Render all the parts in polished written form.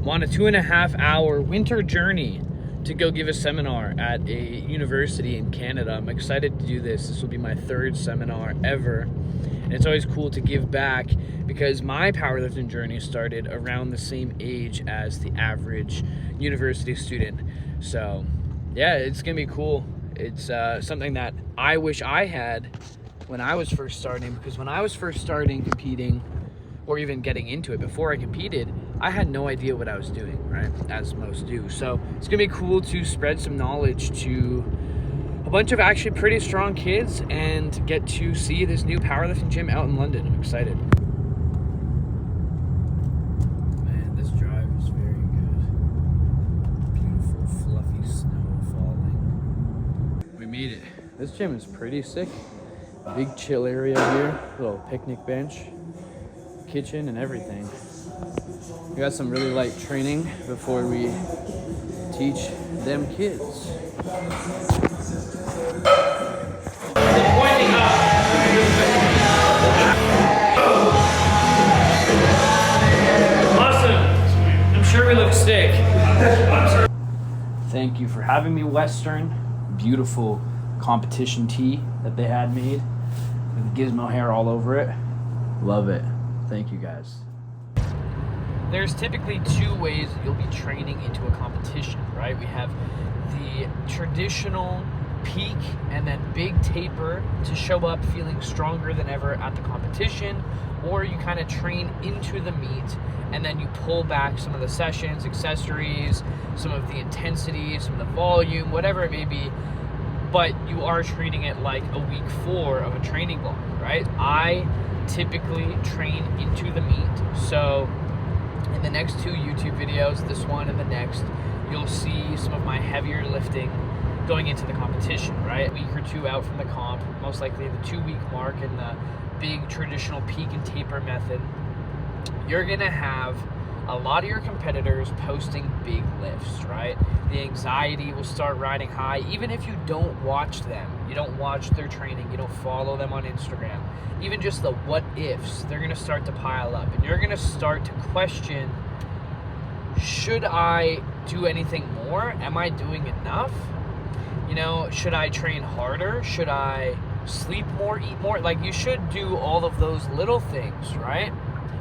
I'm on a 2.5-hour winter journey to go give a seminar at a university in Canada. I'm excited to do this. This will be my 3rd seminar ever. And it's always cool to give back because my powerlifting journey started around the same age as the average university student. So yeah, it's gonna be cool. It's something that I wish I had when I was first starting, because when I was first starting competing, or even getting into it before I competed, I had no idea what I was doing, right? As most do. So it's gonna be cool to spread some knowledge to a bunch of actually pretty strong kids and get to see this new powerlifting gym out in London. I'm excited. Man, this drive is very good. Beautiful, fluffy snow falling. We made it. This gym is pretty sick. Big chill area here, little picnic bench, kitchen and everything. We got some really light training before we teach them kids. Awesome. I'm sure we look sick. Thank you for having me, Western. Beautiful competition tee that they had made with gizmo hair all over it. Love it. Thank you, guys. There's typically 2 ways you'll be training into a competition, right? We have the traditional peak and then big taper to show up feeling stronger than ever at the competition, or you kind of train into the meet and then you pull back some of the sessions, accessories, some of the intensity, some of the volume, whatever it may be, but you are treating it like a week 4 of a training block, right? I typically train into the meet. So in the next 2 YouTube videos, this one and the next, you'll see some of my heavier lifting going into the competition, right? A week or 2 out from the comp, most likely the 2-week mark in the big traditional peak and taper method. You're gonna have a lot of your competitors posting big lifts, right? The anxiety will start riding high, even if you don't watch them, you don't watch their training, you don't follow them on Instagram. Even just the what ifs, they're gonna start to pile up, and you're gonna start to question, should I do anything more? Am I doing enough? You know, should I train harder? Should I sleep more, eat more? Like, you should do all of those little things, right?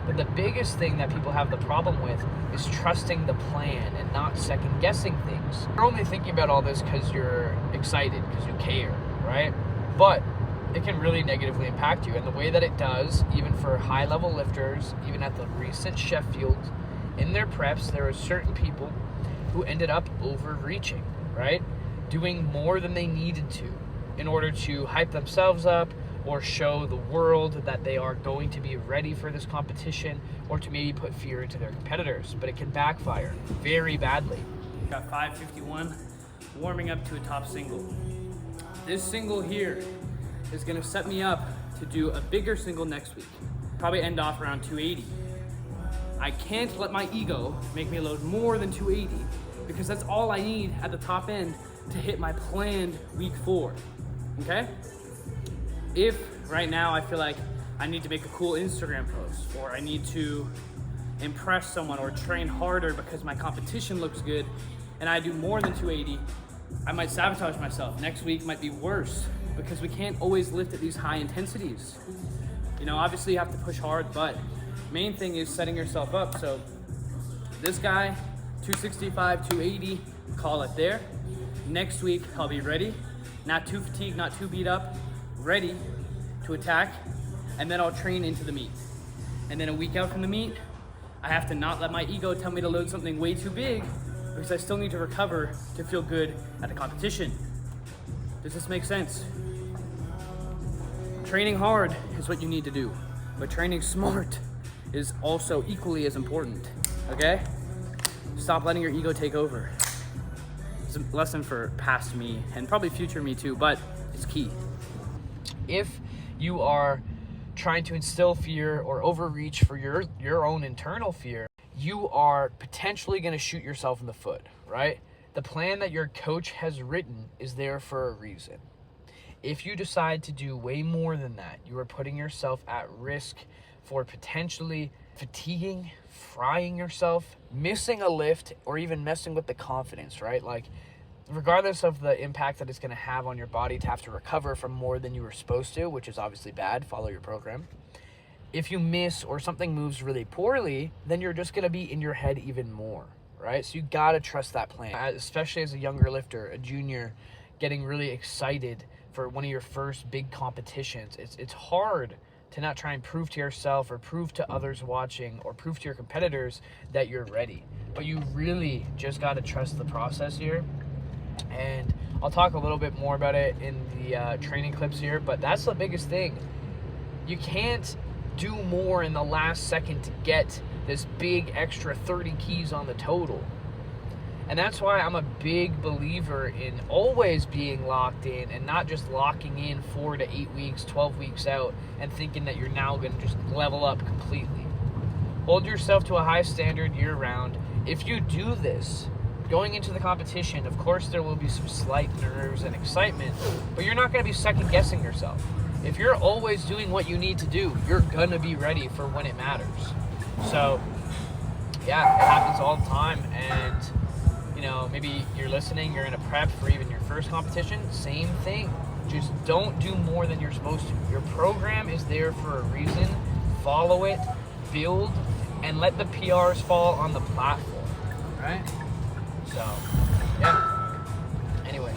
But the biggest thing that people have the problem with is trusting the plan and not second guessing things. You're only thinking about all this because you're excited, because you care, right? But it can really negatively impact you. And the way that it does, even for high level lifters, even at the recent Sheffield, in their preps, there were certain people who ended up overreaching, right? Doing more than they needed to in order to hype themselves up or show the world that they are going to be ready for this competition, or to maybe put fear into their competitors. But it can backfire very badly. Got 551, warming up to a top single. This single here is gonna set me up to do a bigger single next week. Probably end off around 280. I can't let my ego make me load more than 280 because that's all I need at the top end to hit my planned week 4, okay? If right now I feel like I need to make a cool Instagram post, or I need to impress someone or train harder because my competition looks good and I do more than 280, I might sabotage myself. Next week might be worse because we can't always lift at these high intensities. You know, obviously you have to push hard, but main thing is setting yourself up. So this guy, 265, 280, call it there. Next week, I'll be ready, not too fatigued, not too beat up, ready to attack, and then I'll train into the meet. And then a week out from the meet, I have to not let my ego tell me to load something way too big because I still need to recover to feel good at the competition. Does this make sense? Training hard is what you need to do, but training smart is also equally as important, okay? Stop letting your ego take over. It's a lesson for past me and probably future me too, but it's key. If you are trying to instill fear or overreach for your own internal fear, you are potentially going to shoot yourself in the foot, right? The plan that your coach has written is there for a reason. If you decide to do way more than that, you are putting yourself at risk for potentially fatiguing, frying yourself, missing a lift, or even messing with the confidence, right? Like, regardless of the impact that it's going to have on your body to have to recover from more than you were supposed to, which is obviously bad, follow your program. If you miss or something moves really poorly, then you're just going to be in your head even more, right? So you got to trust that plan, especially as a younger lifter, a junior, getting really excited for one of your first big competitions. It's hard to not try and prove to yourself or prove to others watching or prove to your competitors that you're ready. But you really just got to trust the process here. And I'll talk a little bit more about it in the training clips here, but that's the biggest thing. You can't do more in the last second to get this big extra 30 keys on the total. And that's why I'm a big believer in always being locked in and not just locking in 4 to 8 weeks, 12 weeks out and thinking that you're now going to just level up completely. Hold yourself to a high standard year round. If you do this, going into the competition, of course there will be some slight nerves and excitement, but you're not going to be second guessing yourself. If you're always doing what you need to do, you're going to be ready for when it matters. So, yeah, it happens all the time. And you know, maybe you're listening, you're in a prep for even your first competition, same thing. Just don't do more than you're supposed to. Your program is there for a reason. Follow it, build, and let the PRs fall on the platform, right? So, yeah. Anyway.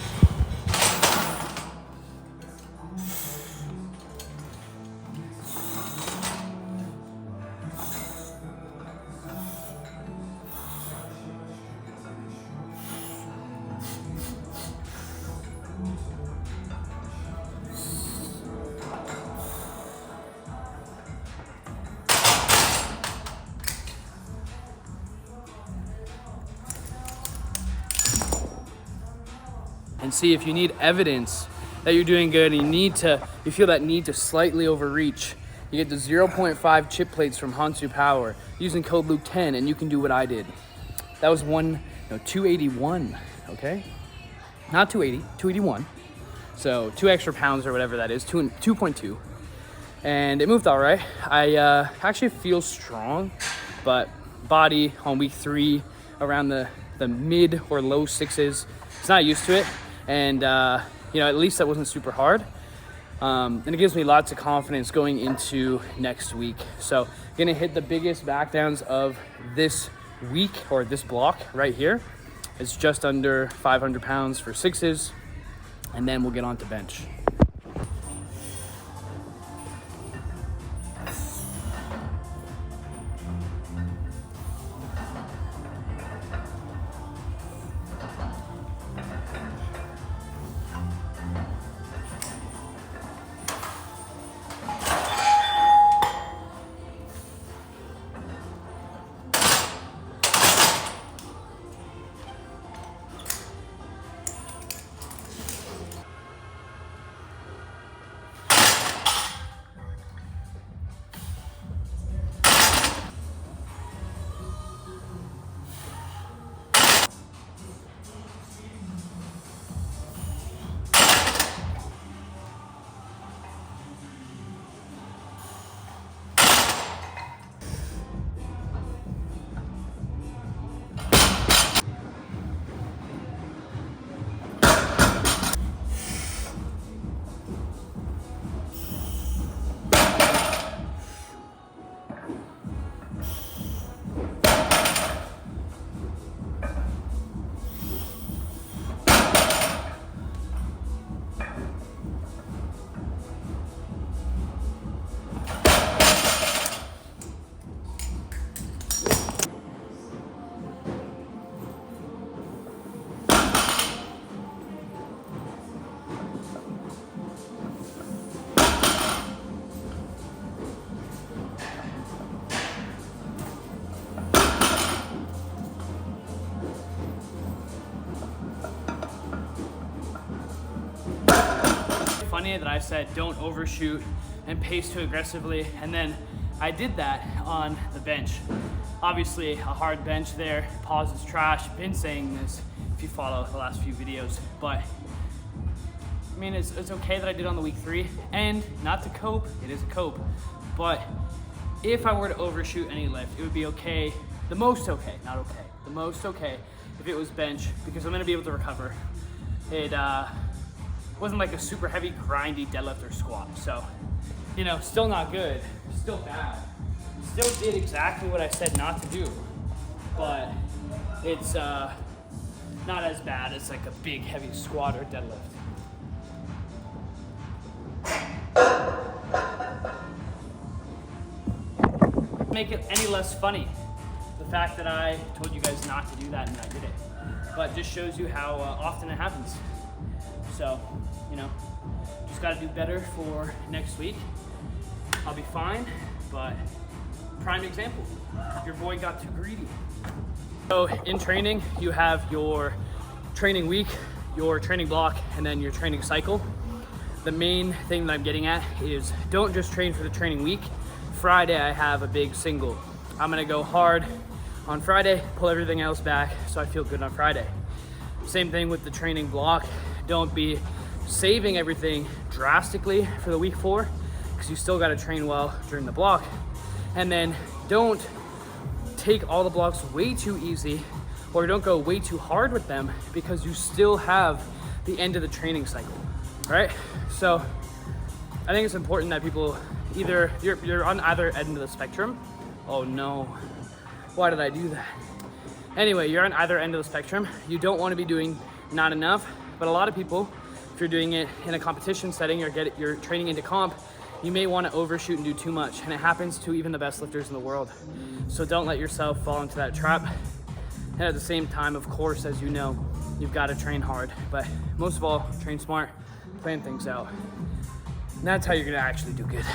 And see if you need evidence that you're doing good and you feel that need to slightly overreach. You get the 0.5 chip plates from Hansu Power using code Luke10, and you can do what I did. That was 281, okay? Not 280, 281. So 2 extra pounds or whatever that is, 2.2. And it moved all right. I actually feel strong, but body on week 3 around the mid or low 6s. It's not used to it. And, you know, at least that wasn't super hard. And it gives me lots of confidence going into next week. So gonna hit the biggest back downs of this week or this block right here. It's just under 500 pounds for 6s. And then we'll get on to bench. Funny that I said don't overshoot and pace too aggressively, and then I did that on the bench. Obviously a hard bench there, pause is trash. Been saying this if you follow the last few videos, but I mean it's okay that I did on the week 3, and not to cope, it is a cope, but if I were to overshoot any lift, it would be okay, the most okay, not okay, the most okay if it was bench, because I'm gonna be able to recover. It wasn't like a super heavy, grindy deadlift or squat. So, you know, still not good, still bad. Still did exactly what I said not to do, but it's not as bad as like a big, heavy squat or deadlift. Make it any less funny, the fact that I told you guys not to do that and I did it, but just shows you how often it happens. So, you know, just got to do better for next week. I'll be fine, but prime example, your boy got too greedy. So in training, you have your training week, your training block, and then your training cycle. The main thing that I'm getting at is don't just train for the training week. Friday, I have a big single. I'm gonna go hard on Friday, pull everything else back so I feel good on Friday. Same thing with the training block. Don't be saving everything drastically for the week 4, because you still gotta train well during the block. And then don't take all the blocks way too easy, or don't go way too hard with them, because you still have the end of the training cycle, right? So I think it's important that people either, you're on either end of the spectrum. Oh no, why did I do that? Anyway, you're on either end of the spectrum. You don't want to be doing not enough, but a lot of people, if you're doing it in a competition setting, you're training into comp, you may want to overshoot and do too much, and it happens to even the best lifters in the world. So don't let yourself fall into that trap. And at the same time, of course, as you know, you've got to train hard, but most of all, train smart, plan things out. And that's how you're gonna actually do good.